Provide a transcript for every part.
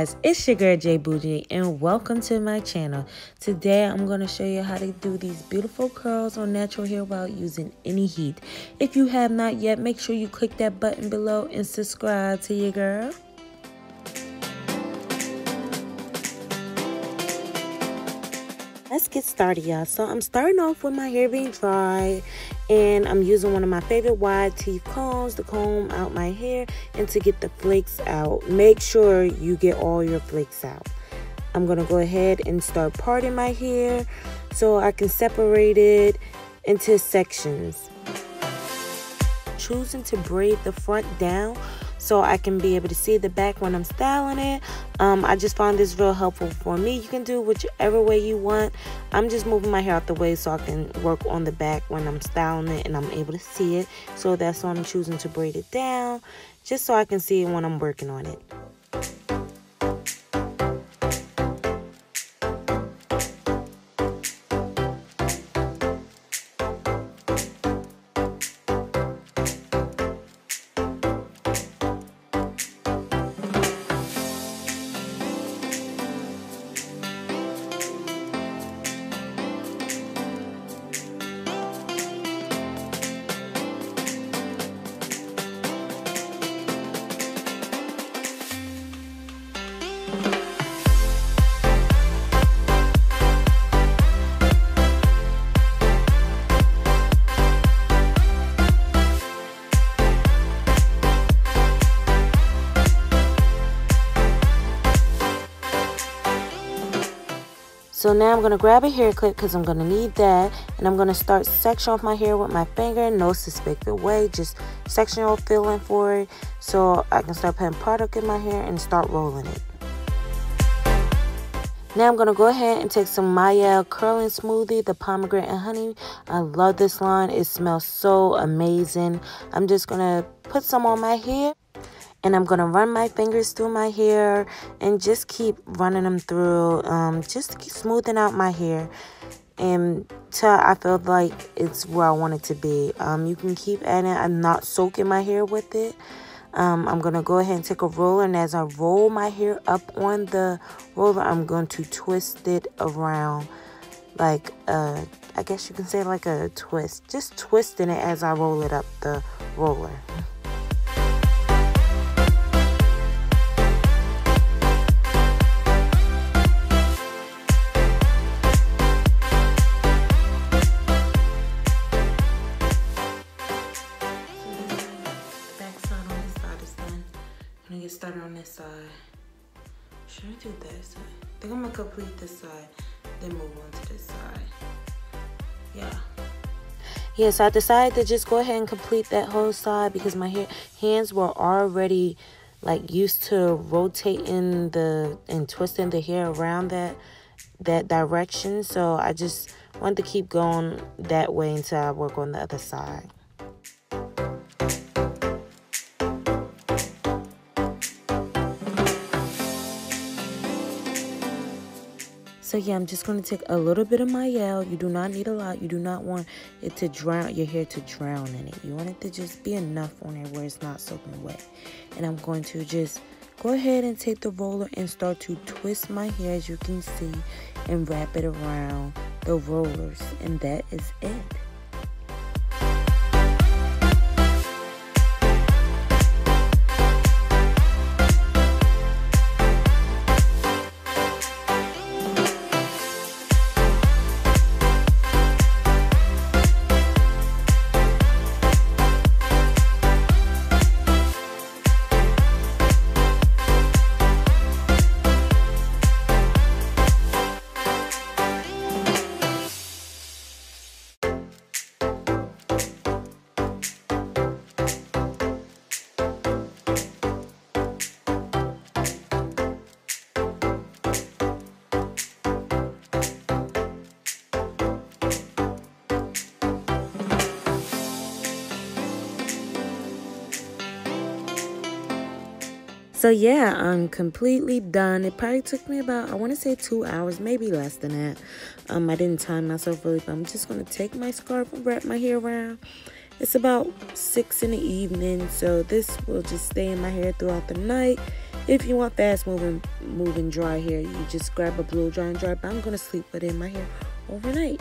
guys, it's your girl J Bougie and welcome to my channel. Today I'm going to show you how to do these beautiful curls on natural hair without using any heat. If you have not yet, make sure you click that button below and subscribe to your girl. Let's get started, y'all. So I'm starting off with my hair being dry, and I'm using one of my favorite wide teeth combs to comb out my hair and to get the flakes out. Make sure you get all your flakes out. I'm gonna go ahead and start parting my hair so I can separate it into sections. Choosing to braid the front down so I can be able to see the back when I'm styling it. I just found this real helpful for me. You can do whichever way you want. I'm just moving my hair out the way so I can work on the back when I'm styling it and I'm able to see it. So that's why I'm choosing to braid it down, just so I can see it when I'm working on it. So now I'm going to grab a hair clip because I'm going to need that. And I'm going to start section off my hair with my finger. No suspected way. Just section off, feeling for it. So I can start putting product in my hair and start rolling it. Now I'm going to go ahead and take some Mielle curling smoothie, the pomegranate and honey. I love this line. It smells so amazing. I'm just going to put some on my hair. And I'm going to run my fingers through my hair and just keep running them through, just to keep smoothing out my hair until I feel like it's where I want it to be. You can keep adding. I'm not soaking my hair with it. I'm going to go ahead and take a roller, and as I roll my hair up on the roller, I'm going to twist it around like, I guess you can say like a twist. Just twisting it as I roll it up the roller. Started on this side. Should I do that side? I think I'm gonna complete this side, then move on to this side. Yeah, so I decided to just go ahead and complete that whole side because my hands were already like used to rotating and twisting the hair around that direction. So I just wanted to keep going that way until I work on the other side. So yeah, I'm just going to take a little bit of Mielle. You do not need a lot. You do not want it to drown, your hair to drown in it. You want it to just be enough on it where it's not soaking wet. And I'm going to just go ahead and take the roller and start to twist my hair, as you can see, and wrap it around the rollers. And that is it. So yeah, I'm completely done. It probably took me about, I want to say 2 hours, maybe less than that. I didn't time myself really, but I'm just going to take my scarf and wrap my hair around. It's about 6 in the evening, so this will just stay in my hair throughout the night. If you want fast moving dry hair, you just grab a blow dry and dry. But I'm gonna sleep with it in my hair overnight.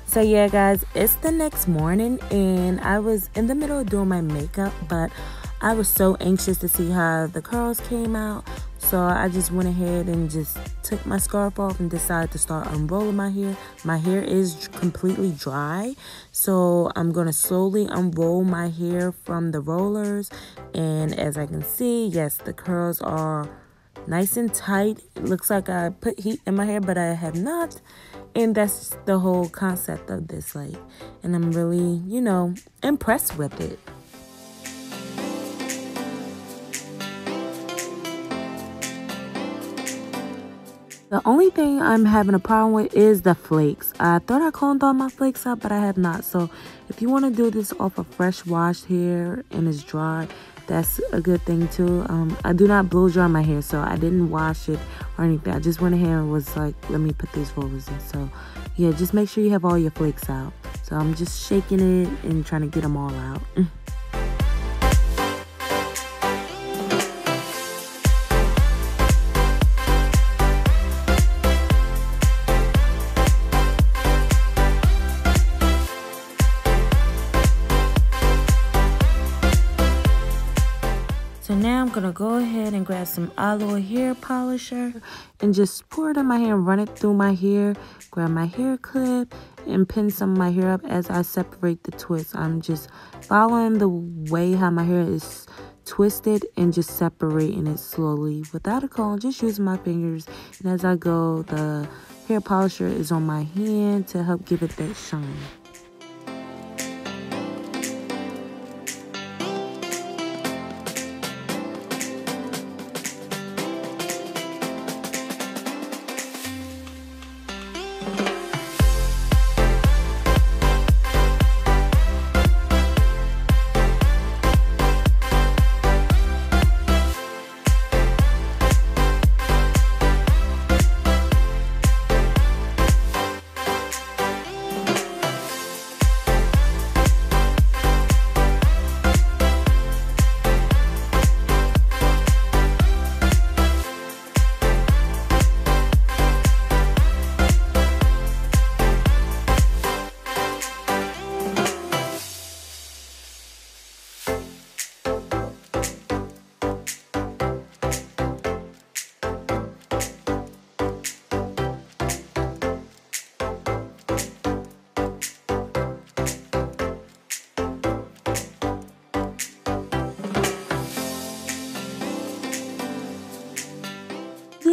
So yeah, guys, it's the next morning and I was in the middle of doing my makeup, but I was so anxious to see how the curls came out. So I just went ahead and just took my scarf off and decided to start unrolling my hair. My hair is completely dry, so I'm going to slowly unroll my hair from the rollers. And as I can see, yes, the curls are nice and tight. It looks like I put heat in my hair, but I have not. And that's the whole concept of this, like, and I'm really, you know, impressed with it. The only thing I'm having a problem with is the flakes. I thought I combed all my flakes out, but I have not. So if you want to do this off of fresh washed hair and it's dry, that's a good thing too. I do not blow dry my hair, so I didn't wash it or anything. I just went ahead and was like, let me put these rollers in. So yeah, just make sure you have all your flakes out. So I'm just shaking it and trying to get them all out. So now I'm going to go ahead and grab some Aloe hair polisher and just pour it in my hair and run it through my hair. Grab my hair clip and pin some of my hair up as I separate the twists. I'm just following the way how my hair is twisted and just separating it slowly without a comb, just using my fingers. And as I go, the hair polisher is on my hand to help give it that shine.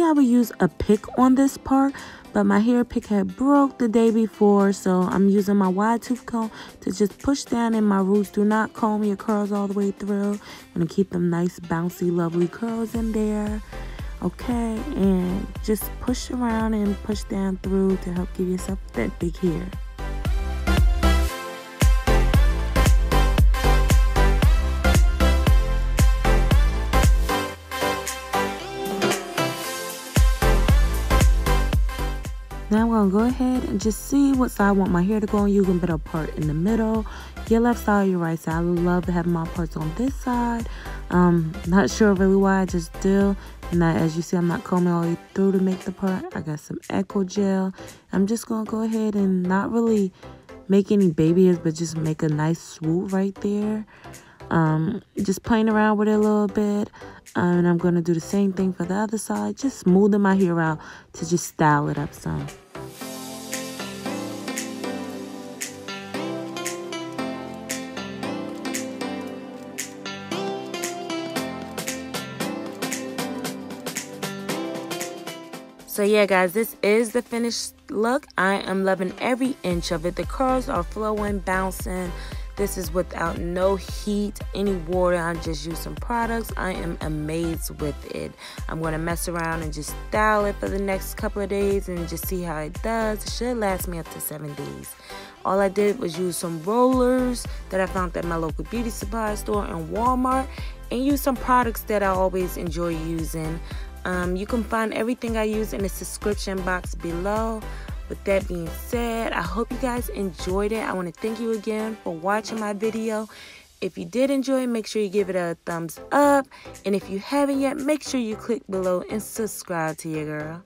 I would use a pick on this part, but my hair pick had broke the day before, so I'm using my wide tooth comb to just push down in my roots. Do not comb your curls all the way through. I'm gonna keep them nice, bouncy, lovely curls in there. Okay, and just push around and push down through to help give yourself that big hair. Now I'm going to go ahead and just see what side I want my hair to go on. You can put a part in the middle, your left side, your right side. I love to have my parts on this side. Not sure really why, I just do. And as you see, I'm not combing all the way through to make the part. I got some Echo Gel. I'm just going to go ahead and not really make any baby hairs, but just make a nice swoop right there. Just playing around with it a little bit. And I'm going to do the same thing for the other side. Just smoothing my hair out to just style it up some. So yeah, guys, this is the finished look. I am loving every inch of it. The curls are flowing, bouncing. This is without no heat, any water. I just use some products. I am amazed with it. I'm going to mess around and just style it for the next couple of days and just see how it does. It should last me up to 7 days. All I did was use some rollers that I found at my local beauty supply store and Walmart, and use some products that I always enjoy using. You can find everything I use in the description box below. With that being said, I hope you guys enjoyed it. I want to thank you again for watching my video. If you did enjoy it, make sure you give it a thumbs up. And if you haven't yet, make sure you click below and subscribe to your girl.